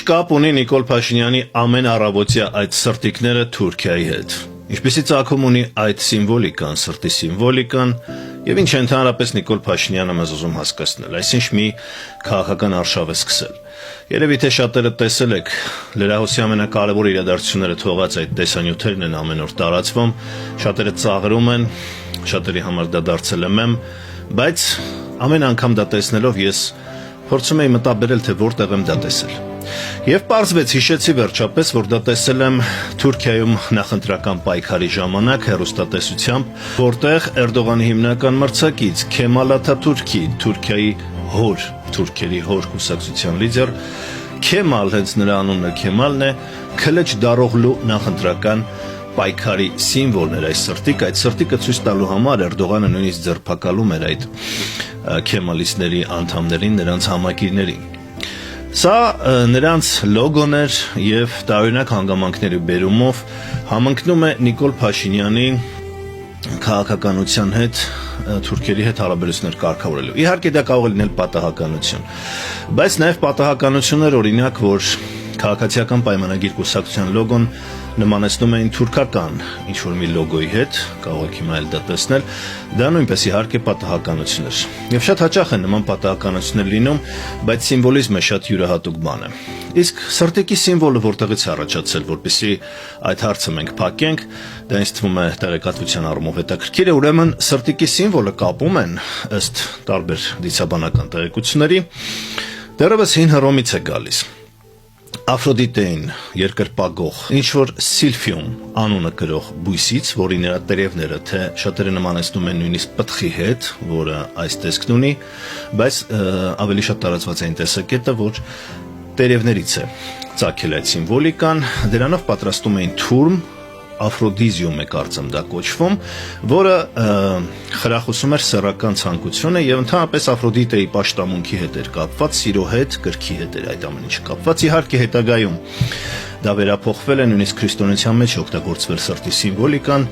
կապ ունի Նիկոլ Փաշինյանի ամեն առավոտյա այդ սրտիկները Թուրքիայի հետ։ Ինչպեսի ծագում ունի այդ սիմվոլիկան, սրտի սիմվոլիկան, եւ ինչ ընդհանրապես Նիկոլ Փաշինյանը մեզ ուզում հասկացնել, այսինչ մի քաղաքական արշավ է սկսել։ Երևի թե շատերը տեսել եք լրահոսի ամենակարևոր իրադարձությունները թողած այդ տեսանյութերն են ամեն օր տարածվում, շատերը ծաղրում են, շատերի համար դա դարձել է մեմ, բայց ամեն անգամ դա տեսնելով ես փորձում էի մտաբերել, թե որտեղ եմ դա տեսել։ Եվ պարզվեց, հիշեցի վերջապես, որ դա տեսել եմ Թուրքիայում նախընտրական պայքարի ժամանակ հեռուստատեսությամբ, որտեղ Էրդողանի հիմնական մրցակից Քեմալ Աթաթուրքի, Թուրքիայի հոր, թուրքերի հոր կուսակցության լիդեր, Քեմալ, հենց նրա անունը Քեմալն է, Քլեչ Դարօղլու նախընտրական պայքարի սիմվոլն էր այս սրտիկը ցույց տալու համար Էրդողանը նույնիսկ ձերբակալում էր այդ Քեմալիստների անդամներին, նրանց համակիրներին։ Սա նրանց լոգոն էր եւ տարօրինակ հանգամանքների բերումով համընկնում է Նիկոլ Փաշինյանի քաղաքականության հետ, թուրքերի հետ հարաբերություններ կարգավորելու։ Իհարկե դա կարող է լինել պատահականություն, բայց նաեւ պատահականություն էր օրինակ, որ քաղաքացիական պայմանագիր կուսակցության լոգոն նմանեցնում էին թուրքական ինչ-որ մի լոգոյի հետ, կարող եք հիմա էլ դա տեսնել, դա նույնպես իհարկե պատահականություն էր։ Եվ շատ հաճախ են նման պատահականություններ լինում, բայց սիմվոլիզմը շատ յուրահատուկ բան է։ Իսկ սրտիկի սիմվոլը որտեղից է առաջացել, որպեսզի այդ հարցը մենք փակենք, դա ինձ թվում է տեղեկատվության առումով հետաքրքիր է, ուրեմն սրտիկի սիմվոլը կապում են ըստ տարբեր դիցաբանական տեղեկությունների, դեռևս հին Հռոմից է գալիս։ Աֆրոդիտեին, երկրպագող, ինչ-որ սիլֆիում անունը կրող բույսից, որի նրա տերևները թե շատերը նմանեցնում են նույնիսկ պտղի հետ, որը այս տեսքն ունի, բայց ավելի շատ տարածված է այն տեսակետը, որ տերևներից է ծագել այդ սիմվոլիկան, դրանով պատրաստում էին թուրմ, Աֆրոդիզիում է կարծեմ դա կոչվում, որը խրախուսում էր սեռական ցանկությունը եւ ընդհանրապես Աֆրոդիտեի պաշտամունքի հետ էր կապված, սիրո հետ, կրքի հետ էր այդ ամեն ինչը կապված։ Իհարկե հետագայում դա վերափոխվել է, նույնիսկ քրիստոնեության մեջ օգտագործվել սրտի սիմվոլիկան,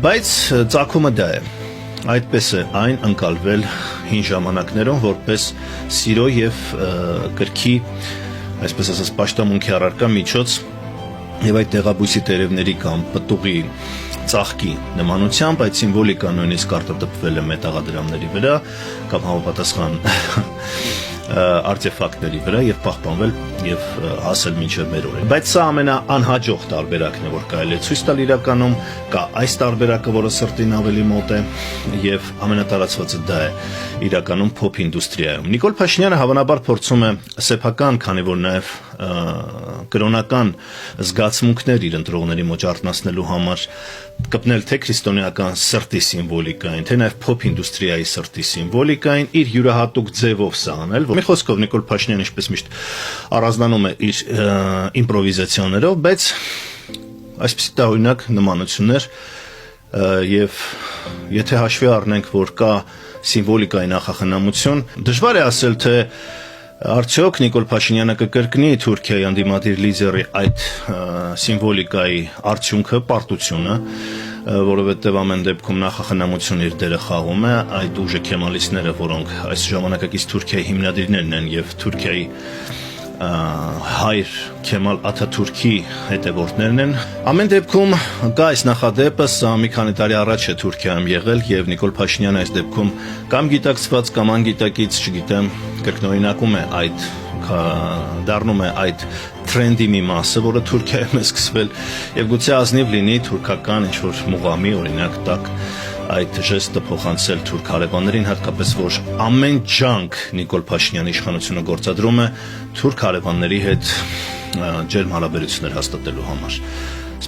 բայց ծագումը դա է։ Այդպես է այն ընկալվել հին ժամանակներում որպես սիրո եւ կրքի, այսպես ասած, պաշտամունքի առարկա միջոց եւ այդ տեղաբույսի տերևների կամ պտուղի ծաղկի նմանությամբ այդ սիմվոլիկան նույնիսկ արտադրվել է մետաղադրամների վրա կամ համապատասխան արտեֆակտների վրա եւ պահպանվել եւ հասել մինչեւ մեր օրերը։ Բայց սա ամենաանհաջող տարբերակն է, որ կարելի է ցույց տալ իրականում, կա այս տարբերակը, որը սրտին ավելի մոտ է եւ ամենատարածվածը դա է իրականում փոփ ինդուստրիայում։ Նիկոլ Փաշինյանը հավանաբար փորձում է սեփական, քանի որ նաեւ կրոնական զգացմունքներ իր ընտրողների մեջ արտնասնելու համար կպնել թե քրիստոնեական սրտի սիմվոլիկային, թե նաև փոփ ինդուստրիայի սրտի սիմվոլիկային իր յուրահատուկ ձևով սա անել, որ մի խոսքով Նիկոլ Փաշինյանը ինչպես միշտ առանձնանում է իր իմպրովիզացիաներով, բայց այսպիսի տարօրինակ նմանություններ եւ եթե հաշվի առնենք, որ կա սիմվոլիկայի նախախնամություն, դժվար է ասել, թե արդյոք Նիկոլ Փաշինյանը կկրկնի Թուրքիայի անդիմադիր լիդերի այդ սիմվոլիկայի արդյունքը, պարտությունը, որովհետև ամեն դեպքում նախախնամություն իր դերը խաղում է, այդ ուժը քեմալիստները, որոնք այս ժամանակակից Թուրքիայի հիմնադիրներն են եւ Թուրքիայի հայր Քեմալ Աթաթուրքի հետևորդներն են։ Ամեն դեպքում կա այս նախադեպը, սա մի քանի տարի առաջ է Թուրքիայում եղել եւ Նիկոլ Փաշինյանը այս դեպքում կամ գիտակցված կամ անգիտակից, չգիտեմ, կրկնօրինակում է այդ դառնում է այդ թրենդի մի մասը, որը Թուրքիայում է սկսվել եւ գուցե ազնիվ լինի թուրքական ինչ-որ մուղամի օրինակ տակ այդ ժեստը փոխանցել թուրք հարևաններին, հատկապես որ ամեն ջանք Նիկոլ Փաշինյանի իշխանությունը գործադրում է թուրք հարևանների հետ ջերմ հարաբերություններ հաստատելու համար։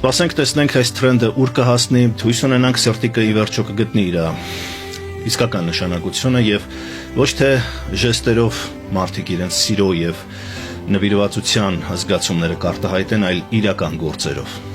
Սպասենք տեսնենք այս թրենդը ուր կհասնի, հույս ունենանք սրտիկը ի վերջո կգտնի իր իսկական նշանակությունը եւ ոչ թե ժեստերով մարդիկ իրենց սիրո եւ նվիրվածության զգացումները կարտահայտեն, այլ իրական գործերով։